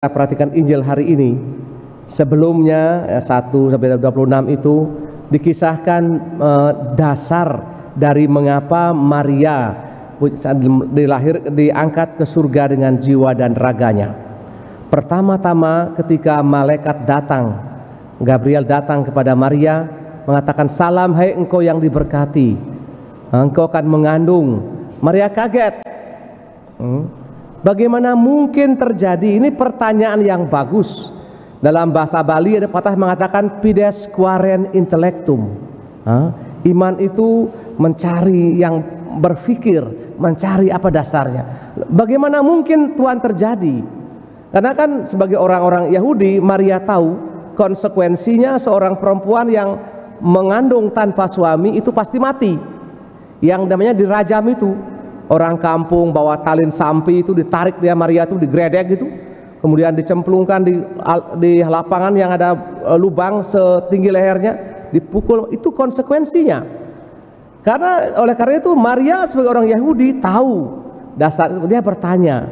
Kita perhatikan Injil hari ini. Sebelumnya 1-26 itu dikisahkan dasar dari mengapa Maria diangkat ke surga dengan jiwa dan raganya. Pertama-tama ketika malaikat datang, Gabriel datang kepada Maria mengatakan, "Salam hai engkau yang diberkati, engkau akan mengandung." Maria kaget. Bagaimana mungkin terjadi? Ini pertanyaan yang bagus. Dalam bahasa Bali ada patah mengatakan fides quaren intellectum. Iman itu mencari yang berpikir, mencari apa dasarnya. Bagaimana mungkin Tuhan terjadi? Karena kan sebagai orang-orang Yahudi, Maria tahu konsekuensinya seorang perempuan yang mengandung tanpa suami itu pasti mati. Yang namanya dirajam itu. Orang kampung bawa talin sampi itu ditarik dia Maria itu digredek gitu, kemudian dicemplungkan di lapangan yang ada lubang setinggi lehernya, dipukul. Itu konsekuensinya. Oleh karena itu Maria sebagai orang Yahudi tahu dasar itu. Dia bertanya,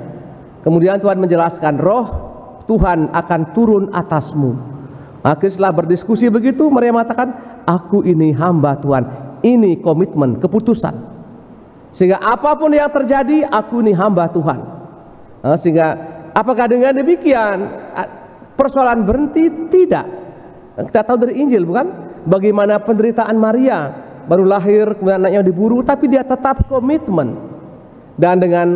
kemudian Tuhan menjelaskan, roh Tuhan akan turun atasmu. Akhirnya setelah berdiskusi begitu, Maria mengatakan, aku ini hamba Tuhan. Ini komitmen, keputusan. Sehingga apapun yang terjadi, aku ini hamba Tuhan. Sehingga apakah dengan demikian persoalan berhenti? Tidak. Kita tahu dari Injil, bukan? Bagaimana penderitaan Maria, baru lahir kemudian anaknya diburu, tapi dia tetap komitmen. Dan dengan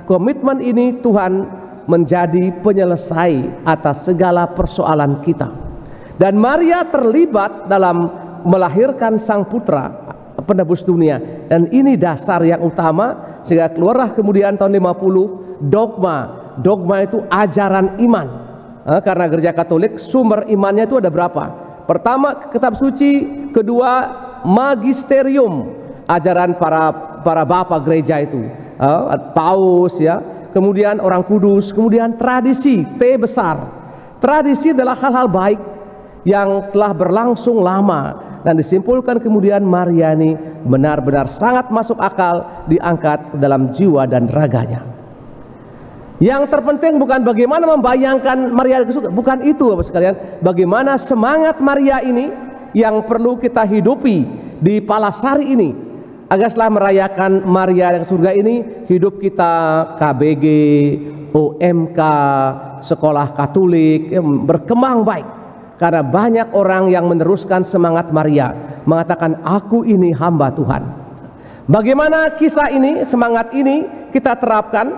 komitmen ini Tuhan menjadi penyelesai atas segala persoalan kita. Dan Maria terlibat dalam melahirkan sang putra penebus dunia, dan ini dasar yang utama. Sehingga keluarlah kemudian tahun 50 dogma itu ajaran iman. Karena gereja Katolik sumber imannya itu ada berapa? Pertama kitab suci, kedua magisterium, ajaran para bapak gereja itu, paus ya, kemudian orang kudus, kemudian tradisi, T besar. Tradisi adalah hal-hal baik yang telah berlangsung lama. Dan disimpulkan kemudian Maria ini benar-benar sangat masuk akal diangkat ke dalam jiwa dan raganya. Yang terpenting bukan bagaimana membayangkan Maria ke surga, bukan itu Bapak sekalian. Bagaimana semangat Maria ini yang perlu kita hidupi di Palasari ini, agar setelah merayakan Maria yang surga ini, hidup kita KBG, OMK, sekolah Katolik berkembang baik. Karena banyak orang yang meneruskan semangat Maria, mengatakan aku ini hamba Tuhan. Bagaimana kisah ini, semangat ini kita terapkan?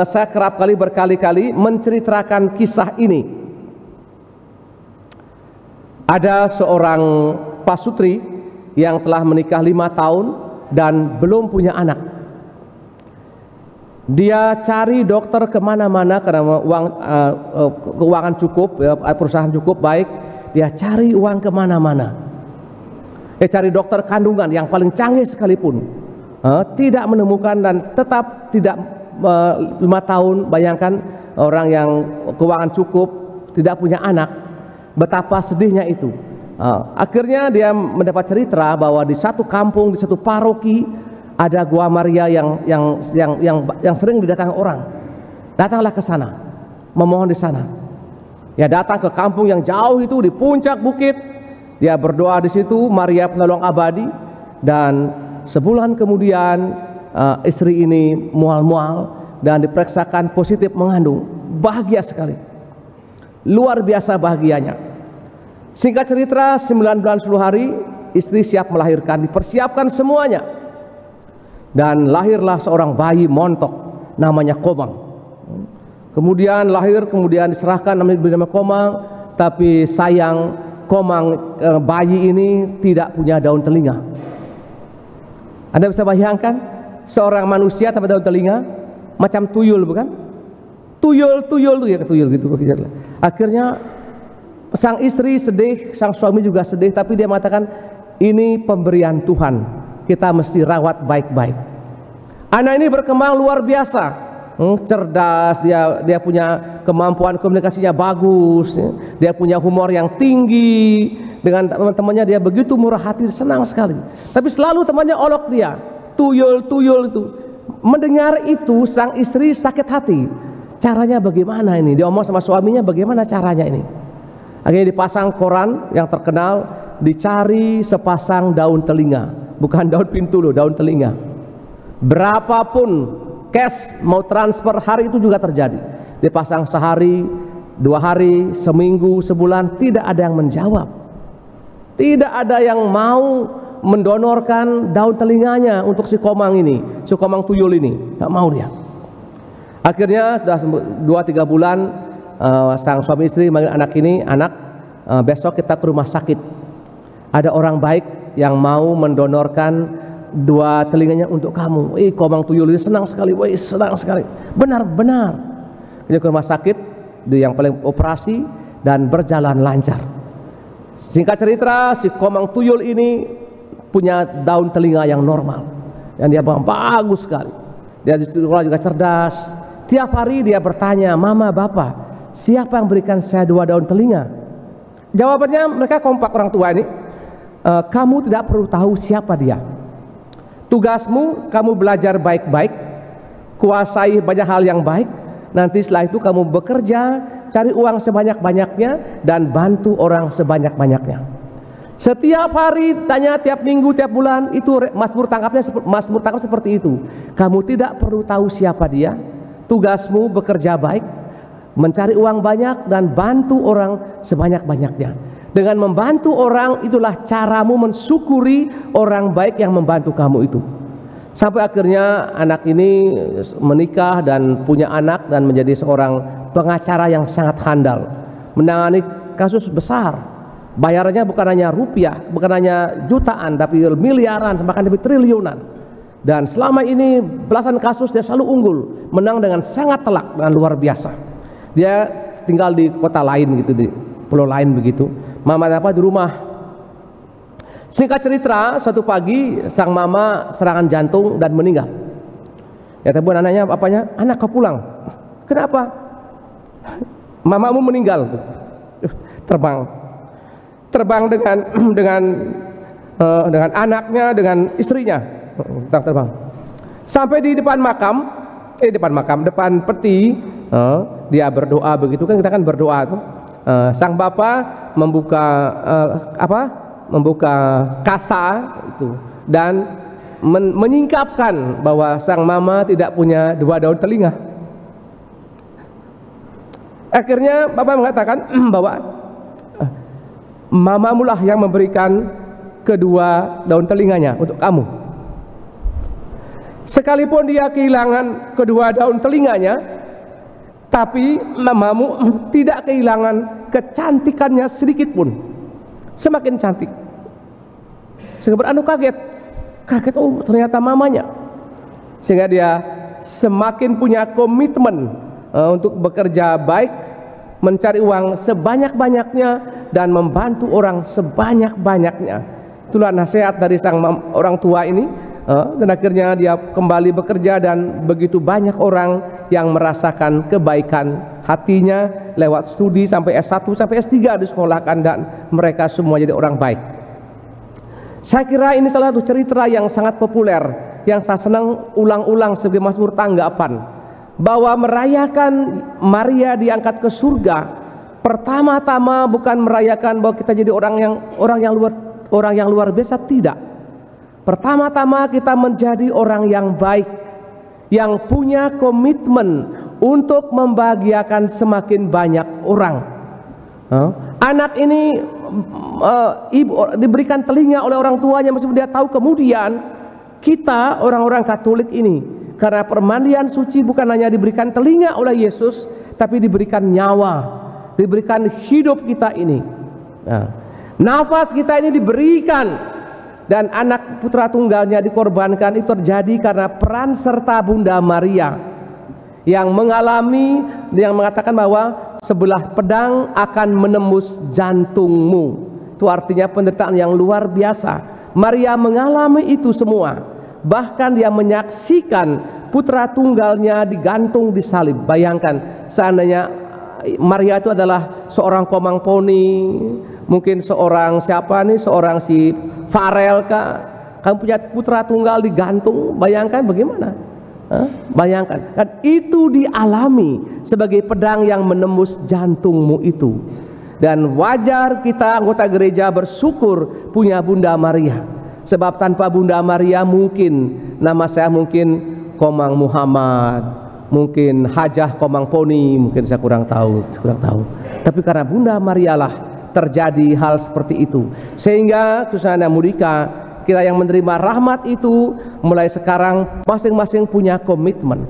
Saya kerap kali berkali-kali menceritakan kisah ini. Ada seorang pasutri yang telah menikah 5 tahun dan belum punya anak. Dia cari dokter kemana-mana karena keuangan cukup, perusahaan cukup baik. Dia cari uang kemana-mana. Cari dokter kandungan yang paling canggih sekalipun, tidak menemukan, dan tetap tidak 5 tahun. Bayangkan orang yang keuangan cukup tidak punya anak, betapa sedihnya itu. Akhirnya dia mendapat cerita bahwa di satu kampung, di satu paroki ada gua Maria yang sering didatangi orang. Datanglah ke sana, memohon di sana. Ya, datang ke kampung yang jauh itu di puncak bukit. Dia berdoa di situ, Maria penolong abadi. Dan sebulan kemudian istri ini mual-mual dan diperiksakan positif mengandung. Bahagia sekali, luar biasa bahagianya. Singkat cerita, 9 bulan 10 hari istri siap melahirkan, dipersiapkan semuanya. Dan lahirlah seorang bayi montok namanya Komang. Kemudian lahir, kemudian diserahkan namanya Komang. Tapi sayang, Komang bayi ini tidak punya daun telinga. Anda bisa bayangkan seorang manusia tanpa daun telinga, macam tuyul, bukan? Tuyul gitu. Akhirnya sang istri sedih, sang suami juga sedih. Tapi dia mengatakan, ini pemberian Tuhan, kita mesti rawat baik-baik. Anak ini berkembang luar biasa, cerdas, dia punya kemampuan komunikasinya bagus, dia punya humor yang tinggi, dengan teman-temannya dia begitu murah hati, senang sekali. Tapi selalu temannya olok dia, tuyul itu. Mendengar itu sang istri sakit hati. Caranya bagaimana ini? Dia omong sama suaminya, bagaimana caranya ini? Akhirnya dipasang koran yang terkenal, dicari sepasang daun telinga. Bukan daun pintu loh, daun telinga. Berapapun cash mau transfer hari itu juga terjadi. Dipasang sehari, 2 hari, seminggu, sebulan, tidak ada yang menjawab. Tidak ada yang mau mendonorkan daun telinganya untuk si Komang ini, si Komang tuyul ini. Nggak mau dia. Akhirnya sudah 2-3 bulan, sang suami istri manggil anak ini, anak, besok kita ke rumah sakit. Ada orang baik yang mau mendonorkan 2 telinganya untuk kamu. Komang tuyul ini senang sekali, senang sekali. Benar. Dia ke rumah sakit, dia yang paling operasi dan berjalan lancar. Singkat cerita, si Komang tuyul ini punya daun telinga yang normal, yang dia bagus sekali. Dia juga cerdas. Tiap hari dia bertanya, mama, bapak, siapa yang berikan saya 2 daun telinga? Jawabannya mereka kompak orang tua ini, kamu tidak perlu tahu siapa dia. Tugasmu kamu belajar baik-baik, kuasai banyak hal yang baik. Nanti setelah itu kamu bekerja, cari uang sebanyak-banyaknya dan bantu orang sebanyak-banyaknya. Setiap hari tanya, tiap minggu, tiap bulan, itu Mazmur tangkap seperti itu. Kamu tidak perlu tahu siapa dia. Tugasmu bekerja baik, mencari uang banyak dan bantu orang sebanyak-banyaknya. Dengan membantu orang, itulah caramu mensyukuri orang baik yang membantu kamu itu. Sampai akhirnya anak ini menikah dan punya anak dan menjadi seorang pengacara yang sangat handal, menangani kasus besar. Bayarannya bukan hanya rupiah, bukan hanya jutaan, tapi miliaran, bahkan lebih triliunan. Dan selama ini belasan kasus dia selalu unggul, menang dengan sangat telak, dengan luar biasa. Dia tinggal di kota lain gitu, di pulau lain begitu. Mama apa di rumah. Singkat cerita, suatu pagi sang mama serangan jantung dan meninggal. Ya telepon anaknya, apanya? Anak kau pulang. Kenapa? Mamamu meninggal. Terbang dengan anaknya, dengan istrinya. Terbang. Sampai di depan depan peti, dia berdoa begitu kan, kita kan berdoa tuh. Sang bapak membuka kasa itu dan menyingkapkan bahwa sang mama tidak punya 2 daun telinga. Akhirnya bapak mengatakan bahwa mamamulah yang memberikan kedua daun telinganya untuk kamu. Sekalipun dia kehilangan kedua daun telinganya, tapi mamamu tidak kehilangan kecantikannya sedikit pun. Semakin cantik. Sehingga kaget, oh ternyata mamanya. Sehingga dia semakin punya komitmen untuk bekerja baik, mencari uang sebanyak-banyaknya dan membantu orang sebanyak-banyaknya. Itulah nasihat dari sang orang tua ini. Dan akhirnya dia kembali bekerja dan begitu banyak orang yang merasakan kebaikan hatinya lewat studi sampai S1 sampai S3 disekolahkan dan mereka semua jadi orang baik. Saya kira ini salah satu cerita yang sangat populer yang saya senang ulang-ulang sebagai Mazmur tanggapan, bahwa merayakan Maria diangkat ke surga pertama-tama bukan merayakan bahwa kita jadi orang yang luar biasa, tidak. Pertama-tama kita menjadi orang yang baik, yang punya komitmen untuk membahagiakan semakin banyak orang. Anak ini diberikan telinga oleh orang tuanya meskipun dia tahu. Kemudian kita orang-orang Katolik ini, karena permandian suci bukan hanya diberikan telinga oleh Yesus, tapi diberikan nyawa, diberikan hidup kita ini. Nafas kita ini diberikan. Dan anak putra tunggalnya dikorbankan, itu terjadi karena peran serta Bunda Maria yang mengatakan bahwa sebelah pedang akan menembus jantungmu. Itu artinya penderitaan yang luar biasa. Maria mengalami itu semua. Bahkan dia menyaksikan putra tunggalnya digantung di salib. Bayangkan seandainya Maria itu adalah seorang Komang Poni, mungkin seorang seorang si Farel kah, kamu punya putra tunggal digantung, bayangkan bagaimana. Bayangkan, dan itu dialami sebagai pedang yang menembus jantungmu itu. Dan wajar kita anggota gereja bersyukur punya Bunda Maria. Sebab tanpa Bunda Maria mungkin nama saya mungkin Komang Muhammad, mungkin Hajah Komang Poni, mungkin saya kurang tahu. Tapi karena Bunda Maria lah terjadi hal seperti itu. Sehingga Tuhan yang Mudika, kita yang menerima rahmat itu mulai sekarang masing-masing punya komitmen.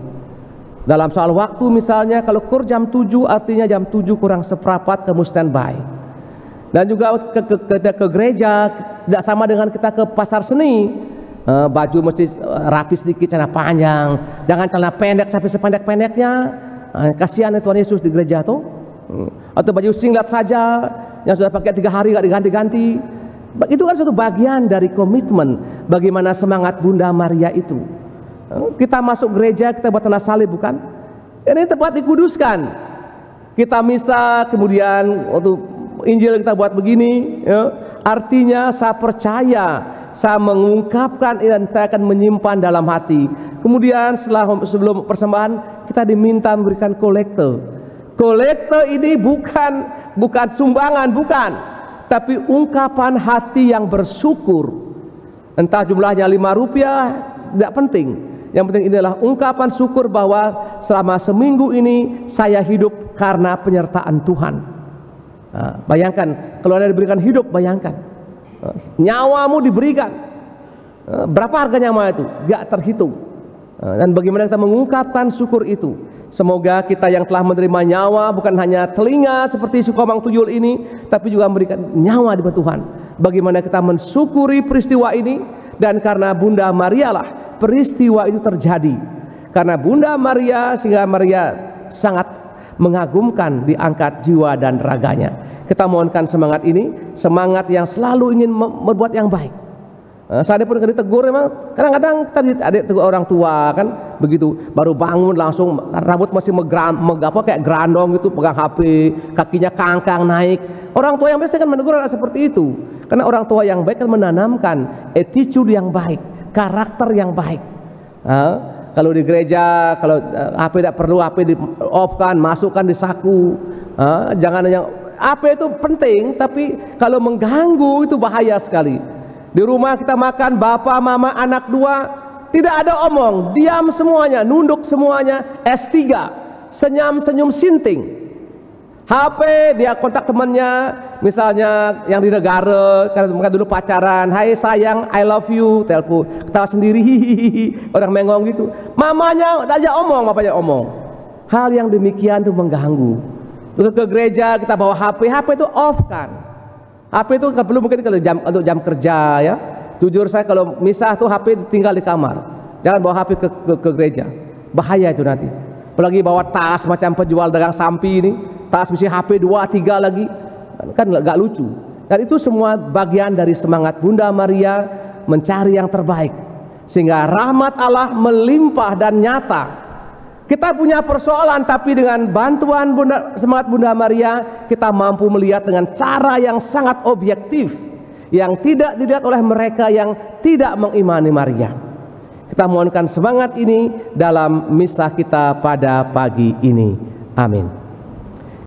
Dalam soal waktu misalnya, kalau kur jam 7 artinya jam 7 kurang seperempat kamu standby. Dan juga ke gereja tidak sama dengan kita ke pasar seni. Baju mesti rapi sedikit, celana panjang, jangan celana pendek sampai sependek-pendeknya. Kasihan Tuhan Yesus di gereja tuh. Atau baju singlet saja yang sudah pakai 3 hari gak diganti-ganti. Itu kan suatu bagian dari komitmen bagaimana semangat Bunda Maria itu. Kita masuk gereja, kita buat tanda salib, bukan? Ini tempat dikuduskan. Kita misa, kemudian waktu Injil kita buat begini, ya. Artinya saya percaya, saya mengungkapkan dan saya akan menyimpan dalam hati. Kemudian sebelum persembahan kita diminta memberikan kolekte. Kolekte ini bukan sumbangan, bukan, tapi ungkapan hati yang bersyukur. Entah jumlahnya 5 rupiah, tidak penting. Yang penting inilah ungkapan syukur bahwa selama seminggu ini saya hidup karena penyertaan Tuhan. Bayangkan kalau Anda diberikan hidup, bayangkan nyawamu diberikan. Berapa harga nyawa itu? Gak terhitung. Dan bagaimana kita mengungkapkan syukur itu? Semoga kita yang telah menerima nyawa, bukan hanya telinga seperti Sukomang Tuyul ini, tapi juga memberikan nyawa di Tuhan. Bagaimana kita mensyukuri peristiwa ini, dan karena Bunda Maria lah peristiwa itu terjadi. Karena Bunda Maria, sehingga Maria sangat mengagumkan diangkat jiwa dan raganya. Kita mohonkan semangat ini, semangat yang selalu ingin berbuat yang baik. Saya pun ditegur, memang kadang-kadang kita ada tegur orang tua kan, begitu baru bangun langsung rambut masih kayak grandong gitu, pegang HP, kakinya kangkang naik. Orang tua yang biasa kan menegur seperti itu, karena orang tua yang baik kan menanamkan attitude yang baik, karakter yang baik. Kalau di gereja, kalau HP tidak perlu, HP di off kan, masukkan di saku. Jangan yang HP itu penting, tapi kalau mengganggu itu bahaya sekali. Di rumah kita makan, bapak, mama, anak 2, tidak ada omong, diam semuanya, nunduk semuanya, S3, senyum sinting. HP dia kontak temannya, misalnya yang di negara, karena dulu pacaran, hai sayang, I love you, telepon, ketawa sendiri, orang mengong gitu. Mamanya tak aja omong, bapaknya omong. Hal yang demikian itu mengganggu. Ke gereja kita bawa HP itu off kan. HP itu belum mungkin kalau untuk jam kerja ya. Jujur saya kalau misah tuh HP tinggal di kamar. Jangan bawa HP ke gereja. Bahaya itu nanti. Apalagi bawa tas macam penjual dagang sampi ini, tas mesti HP 2-3 lagi. Kan gak lucu. Dan itu semua bagian dari semangat Bunda Maria mencari yang terbaik. Sehingga rahmat Allah melimpah dan nyata. Kita punya persoalan, tapi dengan bantuan semangat Bunda Maria, kita mampu melihat dengan cara yang sangat objektif, yang tidak dilihat oleh mereka yang tidak mengimani Maria. Kita mohonkan semangat ini dalam misa kita pada pagi ini. Amin.